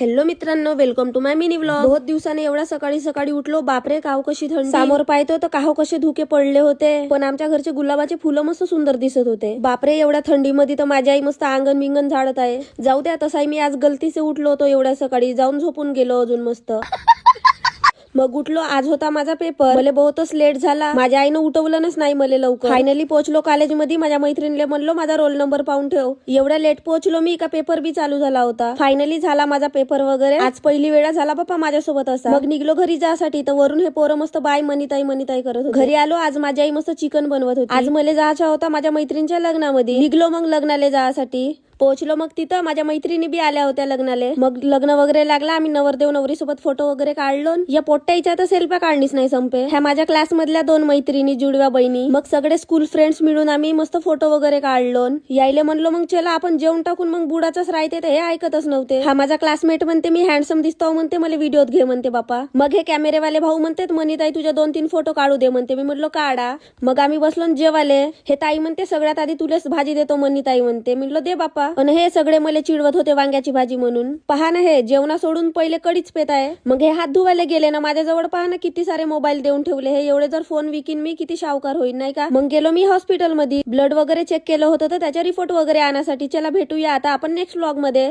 Hello मित्रांनो, welcome to my mini vlog. बहुत दिवसाने एवढा सकाळी सकाळी उठलो, बापरे काव कशी थंडी। समोर पाहतो तर काहो कसे धुके पडले होते, पण आमच्या घरचे गुलाबाचे फुलं मस्त सुंदर दिसत होते। बापरे एवढ्या थंडीमध्ये तर माझी आई मस्त अंगण बिंगण झाडत आहे। जाऊ द्या, तसाही मी आज गलतीचे उठलो होतो, एवढ्या सकाळी जाऊन झोपून गेलो अजून मस्त। मग उठलो, आज होता माझा पेपर, मला बहुतच लेट झाला, माझ्या आईनं उठवलंच नाही मला लवकर। फायनली पोहोचलो कॉलेजमध्ये, माझ्या मैत्रिणीला म्हणलो माझा रोल नंबर पाहून ठेव। एवढ्या लेट पोहोचलो मी का पेपर बी चालू झाला होता। फायनली झाला माझा पेपर वगैरे, आज पहिली वेळा झाला बाप्पा माझ्यासोबत असा। मग निघलो घरी जासाठी, तर वरून हे पोरं मस्त बाय मनीताई करत होते। घरी आलो, आज माझी आई मस्त चिकन बनवत होती। आज मला जायचा होता माझ्या मैत्रिणीच्या लग्नामध्ये, निघलो मग लग्नाला जायसाठी। पोहोचलो मग तिथं, माझ्या मैत्रिणी बी आल्या होत्या लग्नाले। मग लग्न वगैरे लागला, आम्ही नवरदेव नवरी सोबत फोटो वगैरे काढलो। या पोट्ट्याच्या तर सेल्फ्या काढणीच नाही संपे। ह्या माझ्या क्लास मधल्या 2 मैत्रिणी, जुडव्या बहिणी। मग सगळे स्कूल फ्रेंड्स मिळून आम्ही मस्त फोटो वगैरे काढलो। यायले म्हणलो मग चला आपण जेवण टाकून मग बुडाचाच राहते, तर हे ऐकतच नव्हते। हा माझा क्लासमेट म्हणते मी हँडसम दिसतो म्हणते, मला व्हिडिओत घे म्हणते बापा। मग हे कॅमेरेवाले भाऊ म्हणते मनीताई तुझ्या 2-3 फोटो काढू दे म्हणते। मी म्हणलो काढा। मग आम्ही बसलो जेवाले। हे ताई म्हणते सगळ्यात आधी तुलाच भाजी देतो मनीताई म्हणते। म्हणलो दे बापा। आणि हे सगळे मला चिडवत होते वांग्याची भाजी म्हणून। पहा ना, हे जेवणा सोडून पहिले कढीच पेत आहे। मग हे हात धुवायला गेले ना, माझ्याजवळ पहा ना किती सारे मोबाईल देऊन ठेवले। हे एवढे जर फोन विकीन मी, किती शावकार होईल नाही का। मग गेलो मी हॉस्पिटल मध्ये, ब्लड वगैरे चेक केलं होतं, तर त्याच्या रिपोर्ट वगैरे आणण्यासाठी। चला भेटूया आता आपण नेक्स्ट व्लॉग मध्ये।